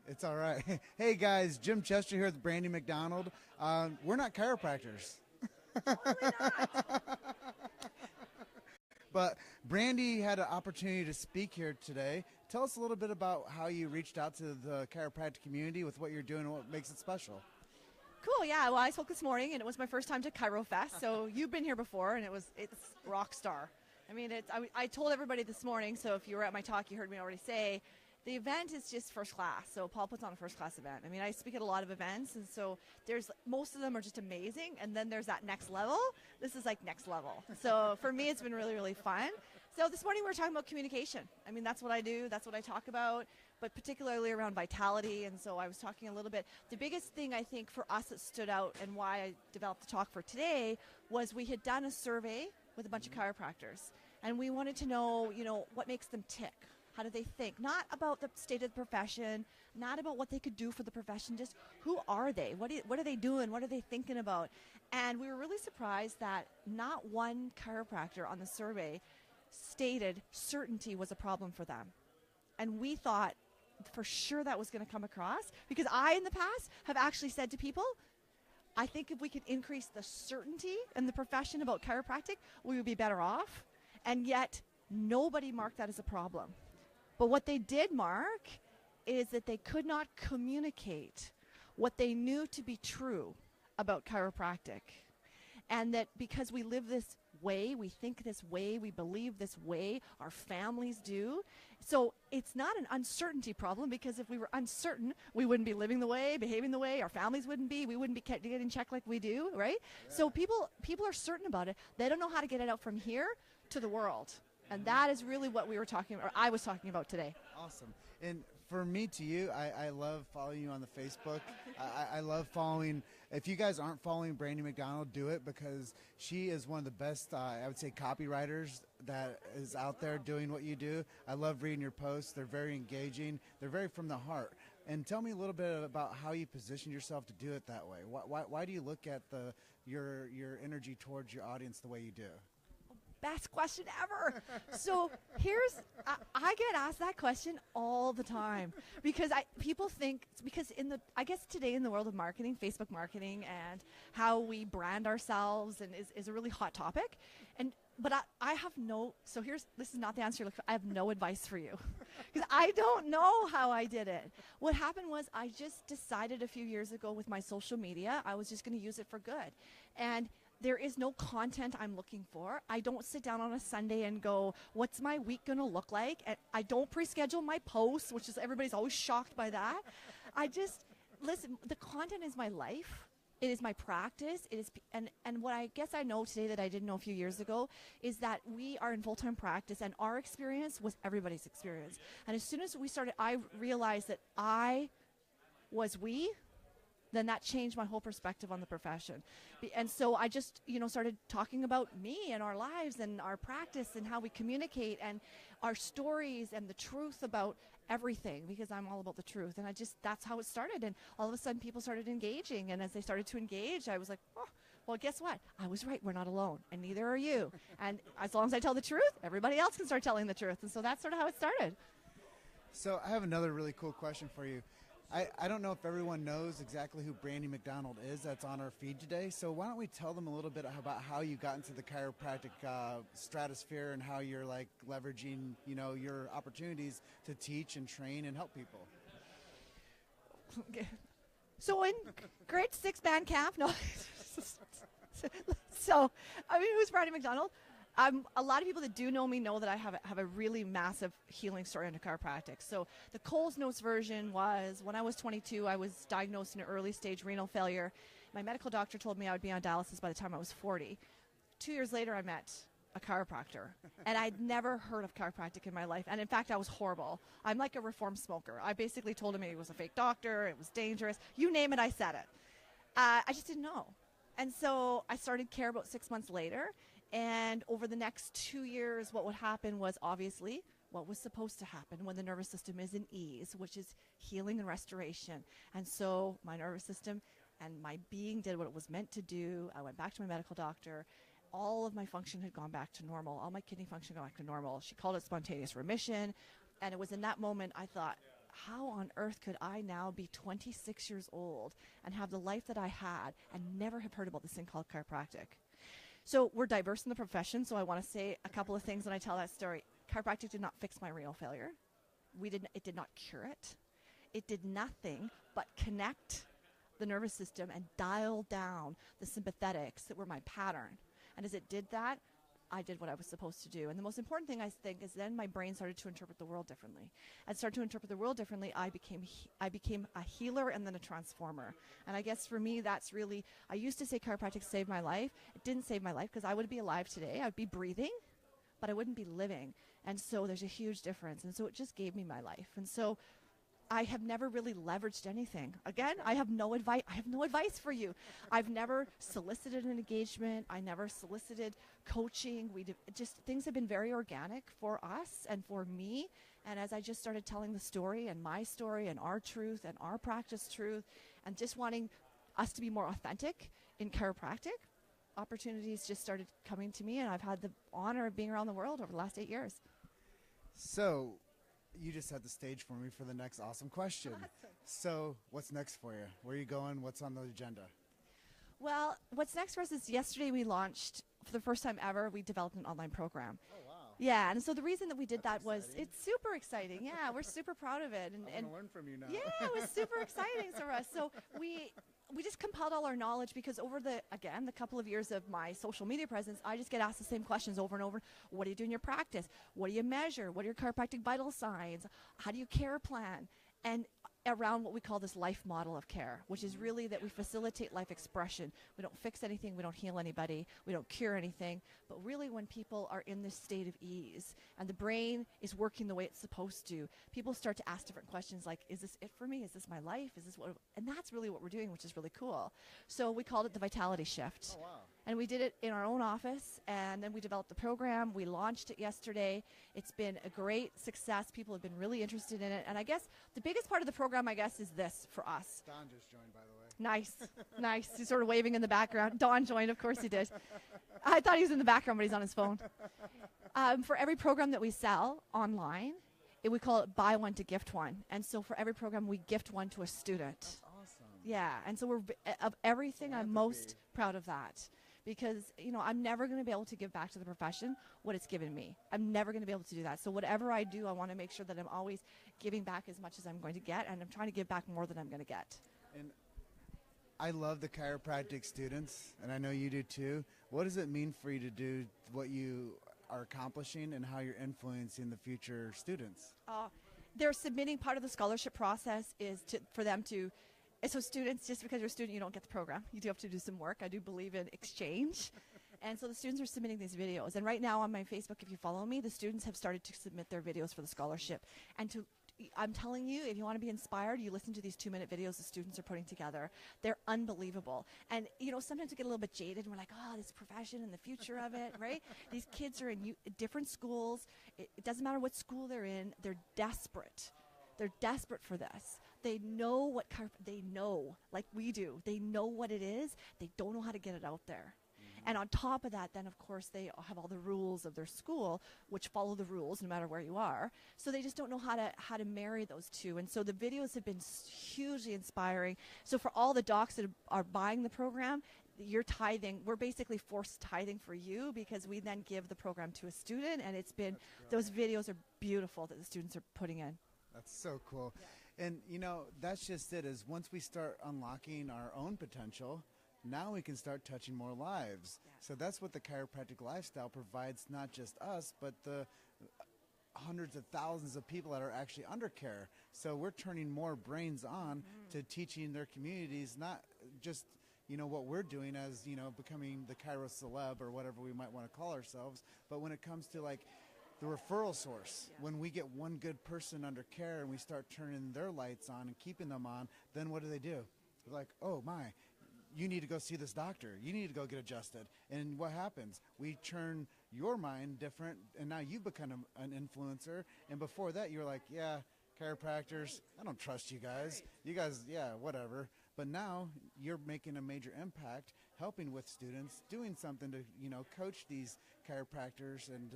It's all right. Hey guys, Jim Chester here with Brandi MacDonald. We're not chiropractors. But Brandi had an opportunity to speak here today. Tell us a little bit about how you reached out to the chiropractic community with what you're doing and what makes it special. Cool, yeah. Well, I spoke this morning, and it was my first time to Chirofest. So you've been here before, and it's rock star. I mean, I told everybody this morning, so if you were at my talk, you heard me already say, the event is just first class. So Paul puts on a first class event. I mean, I speak at a lot of events, and so most of them are just amazing, and then there's that next level. This is like next level. So for me, it's been really, really fun. So this morning we were talking about communication. I mean, that's what I do. That's what I talk about, but particularly around vitality. And so I was talking a little bit. The biggest thing I think for us that stood out and why I developed the talk for today was we had done a survey with a bunch of chiropractors, and we wanted to know, what makes them tick. How do they think? Not about the state of the profession, not about what they could do for the profession, just who are they? What are they doing? What are they thinking about? And we were really surprised that not one chiropractor on the survey stated certainty was a problem for them. And we thought for sure that was going to come across, because I, in the past, have actually said to people, I think if we could increase the certainty in the profession about chiropractic, we would be better off. And yet, nobody marked that as a problem. But what they did mark is that they could not communicate what they knew to be true about chiropractic. And that because we live this way, we think this way, we believe this way, our families do. So it's not an uncertainty problem, because if we were uncertain, we wouldn't be living the way, behaving the way, our families wouldn't be, we wouldn't be getting checked like we do, right? Yeah. So people are certain about it. They don't know how to get it out from here to the world. And that is really what we were talking about, or I was talking about today. Awesome. And for me to you, I love following you on the Facebook. I love following. If you guys aren't following Brandi MacDonald, do it, because she is one of the best, I would say, copywriters that is out there doing what you do. I love reading your posts. They're very engaging. They're very from the heart. And tell me a little bit about how you position yourself to do it that way. Why do you look at your energy towards your audience the way you do? Best question ever. So I get asked that question all the time, because people think, because I guess today in the world of marketing, Facebook marketing and how we brand ourselves is a really hot topic. But I have this is not the answer. I have no advice for you, because I don't know how I did it. What happened was I just decided a few years ago with my social media, I was just going to use it for good. And there is no content I'm looking for. I don't sit down on a Sunday and go, what's my week going to look like? And I don't pre-schedule my posts, which is, everybody's always shocked by that. I just, listen, the content is my life. It is my practice. It is, and what I guess I know today that I didn't know a few years ago is that we are in full-time practice, and our experience was everybody's experience. And as soon as we started, I realized that I was we, then that changed my whole perspective on the profession. And so I just, started talking about me and our lives and our practice and how we communicate and our stories and the truth about everything, because I'm all about the truth. And that's how it started. And all of a sudden people started engaging. And as they started to engage, I was like, oh, well, guess what? I was right. We're not alone. And neither are you. And as long as I tell the truth, everybody else can start telling the truth. And so that's sort of how it started. So I have another really cool question for you. I don't know if everyone knows exactly who Brandi MacDonald is that's on our feed today, so why don't we tell them a little bit about how you got into the chiropractic stratosphere and how you're leveraging, your opportunities to teach and train and help people. So in grade 6 band camp, no. So, who's Brandi MacDonald? A lot of people that do know me know that I have a really massive healing story into chiropractic. So the Coles Notes version was, when I was 22, I was diagnosed in an early stage renal failure. My medical doctor told me I would be on dialysis by the time I was 40. 2 years later, I met a chiropractor, and I'd never heard of chiropractic in my life. And in fact, I was horrible. I'm like a reformed smoker. I basically told him he was a fake doctor, it was dangerous. You name it, I said it. I just didn't know. And so I started care about 6 months later. And over the next 2 years, what would happen was obviously what was supposed to happen when the nervous system is in ease, which is healing and restoration. And so my nervous system and my being did what it was meant to do. I went back to my medical doctor. All of my function had gone back to normal. All my kidney function got back to normal. She called it spontaneous remission. And it was in that moment I thought, how on earth could I now be 26 years old and have the life that I had and never have heard about this thing called chiropractic? So we're diverse in the profession, so I want to say a couple of things when I tell that story. Chiropractic did not fix my renal failure. It did not cure it. It did nothing but connect the nervous system and dial down the sympathetics that were my pattern. And as it did that, I did what I was supposed to do. And the most important thing, I think, is then my brain started to interpret the world differently. And started to interpret the world differently, I became a healer and then a transformer. And I guess for me, that's really, I used to say chiropractic saved my life. It didn't save my life because I would be alive today. I'd be breathing, but I wouldn't be living. And so there's a huge difference. And so it just gave me my life. And so I have never really leveraged anything. Again, I have no advice. I have no advice for you. I've never solicited an engagement. I never solicited coaching. Just things have been very organic for us and for me. And as I just started telling the story and my story and our truth and our practice truth, and just wanting us to be more authentic in chiropractic, opportunities just started coming to me, and I've had the honor of being around the world over the last 8 years. So you just set the stage for me for the next awesome question. Awesome. So what's next for you? Where are you going? What's on the agenda? Well, what's next for us is yesterday we launched, for the first time ever, we developed an online program. Oh, wow. Yeah, and so the reason that we did That's that was, exciting. it's super exciting. Yeah, we're super proud of it. I want to learn from you now. Yeah, it was super exciting for us. So we just compiled all our knowledge because over the couple of years of my social media presence, I just get asked the same questions over and over. What do you do in your practice? What do you measure? What are your chiropractic vital signs? How do you care plan? And around what we call this life model of care, which is really that we facilitate life expression. We don't fix anything. We don't heal anybody. We don't cure anything. But really when people are in this state of ease and the brain is working the way it's supposed to, people start to ask different questions like, is this it for me? Is this my life? Is this what? And that's really what we're doing, which is really cool. So we called it the Vitality Shift. Oh, wow. And we did it in our own office, and then we developed the program. We launched it yesterday. It's been a great success. People have been really interested in it. And I guess the biggest part of the program, I guess, is this for us. Don just joined, by the way. Nice, nice. He's sort of waving in the background. Don joined, of course he did. I thought he was in the background, but he's on his phone. For every program that we sell online, we call it buy one to gift one. And so for every program, we gift one to a student. That's awesome. Yeah, and so of everything, I'm most proud of that. Because, I'm never going to be able to give back to the profession what it's given me. I'm never going to be able to do that. So whatever I do, I want to make sure that I'm always giving back as much as I'm going to get, and I'm trying to give back more than I'm going to get. And I love the chiropractic students, and I know you do too. What does it mean for you to do what you are accomplishing and how you're influencing the future students? They're submitting, part of the scholarship process is for them to. So students, just because you're a student, you don't get the program. You do have to do some work. I do believe in exchange. And so the students are submitting these videos. And right now on my Facebook, if you follow me, the students have started to submit their videos for the scholarship. And I'm telling you, if you want to be inspired, you listen to these 2-minute videos the students are putting together. They're unbelievable. And, sometimes we get a little bit jaded and we're like, oh, this profession and the future of it, right? These kids are in different schools. It doesn't matter what school they're in. They're desperate. They're desperate for this. They know they know, like we do. They know what it is. They don't know how to get it out there. Mm-hmm. And on top of that, then, of course, they have all the rules of their school, which follow the rules no matter where you are. So they just don't know how to marry those two. And so the videos have been hugely inspiring. So for all the docs that are buying the program, you're tithing. We're basically forced tithing for you because we then give the program to a student. And it's been, those videos are beautiful that the students are putting in. That's so cool. Yeah. And, that's just it, is once we start unlocking our own potential, now we can start touching more lives. Yeah. So that's what the chiropractic lifestyle provides, not just us, but the hundreds of thousands of people that are actually under care. So we're turning more brains on to teaching their communities, not just, what we're doing as, becoming the Chiro celeb or whatever we might want to call ourselves, but when it comes to the referral source, when we get one good person under care and we start turning their lights on and keeping them on, then what do? They're like, oh my, you need to go see this doctor. You need to go get adjusted. And what happens? We turn your mind different, and now you become an influencer. And before that, you're like, yeah, chiropractors, I don't trust you guys. You guys, yeah, whatever. But now you're making a major impact, helping with students, doing something to, coach these chiropractors and,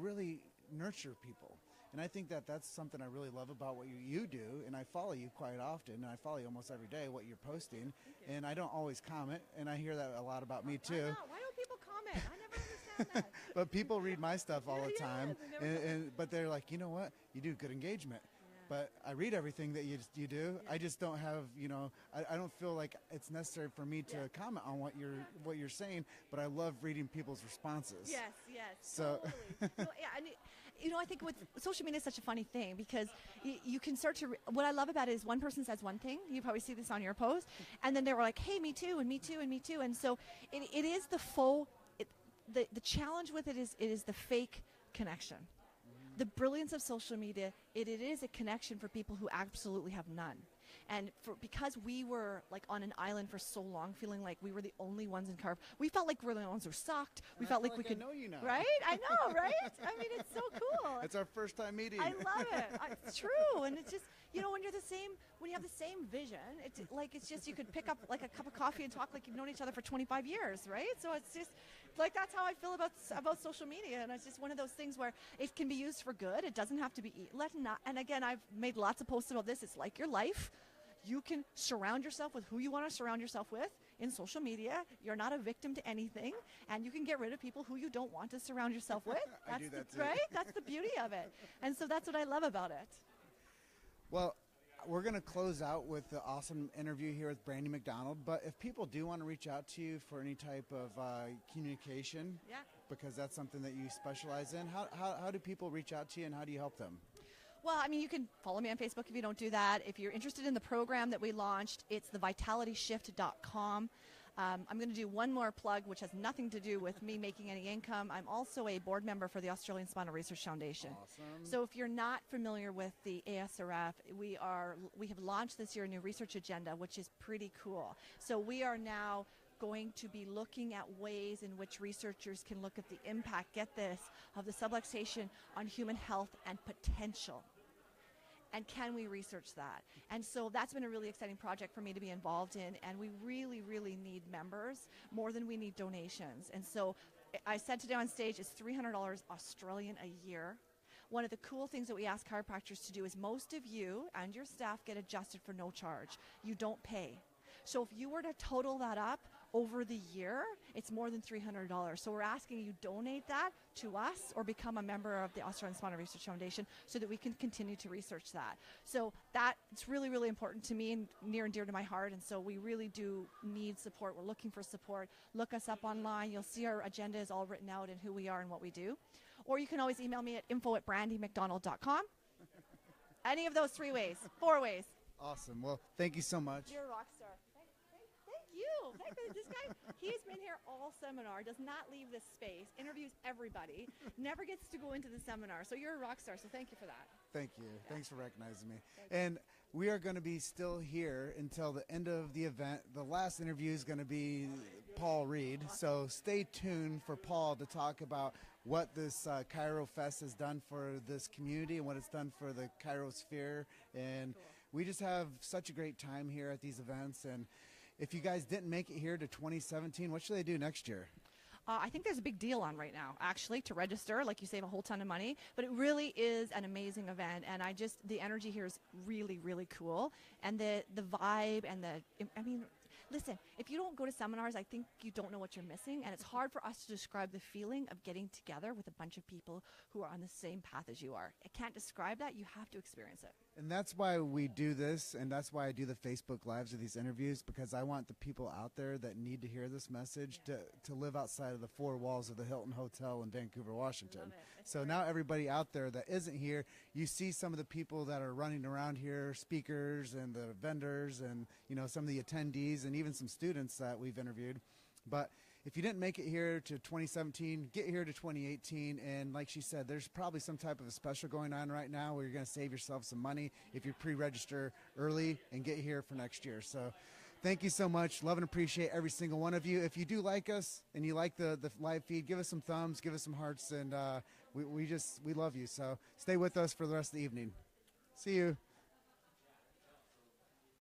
really nurture people. And I think that that's something I really love about what you do, and I follow you quite often, and I follow you almost every day, what you're posting, and I don't always comment, and I hear that a lot about me too. Why don't people comment? I never understand that. But people read my stuff all the time, Yes, but they're like, you know what, you do good engagement. But I read everything that you do. I just don't have, I don't feel like it's necessary for me to comment on what you're saying. But I love reading people's responses. Yes, So, totally. So, yeah, and I think with social media is such a funny thing because you can start to. What I love about it is one person says one thing. You probably see this on your post, and then they were like, "Hey, me too, and me too, and me too." And so it is the faux. The challenge with it is the fake connection. The brilliance of social media, it is a connection for people who absolutely have none. And because we were like on an island for so long, feeling like we were the only ones in Carve, we felt like we were the only ones who sucked. We felt like we could. I know you now. Right? I know, right? I mean, it's so cool. It's our first time meeting. I love it. It's true, and it's just when you're the same, when you have the same vision, it's just you could pick up like a cup of coffee and talk like you've known each other for 25 years, right? So it's just like that's how I feel about social media, and it's just one of those things where it can be used for good. It doesn't have to be and again, I've made lots of posts about this. It's like your life. You can surround yourself with who you want to surround yourself with in social media. You're not a victim to anything, and you can get rid of people who you don't want to surround yourself with. I do that too. Right? That's the beauty of it. And so that's what I love about it. Well, we're going to close out with the awesome interview here with Brandi MacDonald, but if people do want to reach out to you for any type of communication, because that's something that you specialize in, how do people reach out to you and how do you help them? Well, I mean, you can follow me on Facebook if you don't do that. If you're interested in the program that we launched, it's thevitalityshift.com. I'm going to do one more plug, which has nothing to do with me making any income. I'm also a board member for the Australian Spinal Research Foundation. Awesome. So if you're not familiar with the ASRF, we have launched this year a new research agenda, which is pretty cool. So we are now going to be looking at ways in which researchers can look at the impact, get this, of the subluxation on human health and potential. And can we research that? And so that's been a really exciting project for me to be involved in, and we really, really need members more than we need donations. And so I said today on stage, it's $300 Australian a year. One of the cool things that we ask chiropractors to do is most of you and your staff get adjusted for no charge. You don't pay. So if you were to total that up over the year, it's more than $300. So we're asking you donate that to us or become a member of the Australian Spinal Research Foundation so that we can continue to research that. So it's really, really important to me and near and dear to my heart. And so we really do need support. We're looking for support. Look us up online. You'll see our agenda is all written out and who we are and what we do. Or you can always email me at info@brandymacdonald.com. Any of those 3 ways, 4 ways. Awesome. Well, thank you so much. You're a rock star. Thank you. This guy, he's been here all seminar, does not leave this space, interviews everybody, never gets to go into the seminar. So you're a rock star, so thank you for that. Thank you. Thanks for recognizing me. And we are going to be still here until the end of the event. The last interview is going to be Paul Reed. So stay tuned for Paul to talk about what this Chirofest has done for this community and what it's done for the chirosphere. And we just have such a great time here at these events. And if you guys didn't make it here to 2017, what should they do next year? I think there's a big deal on right now, actually, to register. Like, you save a whole ton of money. But it really is an amazing event. And the energy here is really, really cool. And the vibe and listen, if you don't go to seminars, I think you don't know what you're missing. And it's hard for us to describe the feeling of getting together with a bunch of people who are on the same path as you are. I can't describe that. You have to experience it. And that's why we do this, and that's why I do the Facebook Lives of these interviews, because I want the people out there that need to hear this message to live outside of the 4 walls of the Hilton Hotel in Vancouver, Washington. So now everybody out there that isn't here, you see some of the people that are running around here, speakers and the vendors and, some of the attendees and even some students that we've interviewed. But if you didn't make it here to 2017, get here to 2018. And like she said, there's probably some type of a special going on right now where you're going to save yourself some money if you pre-register early and get here for next year. So thank you so much. Love and appreciate every single one of you. If you do like us and you like the live feed, give us some thumbs, give us some hearts, and we love you. So stay with us for the rest of the evening. See you.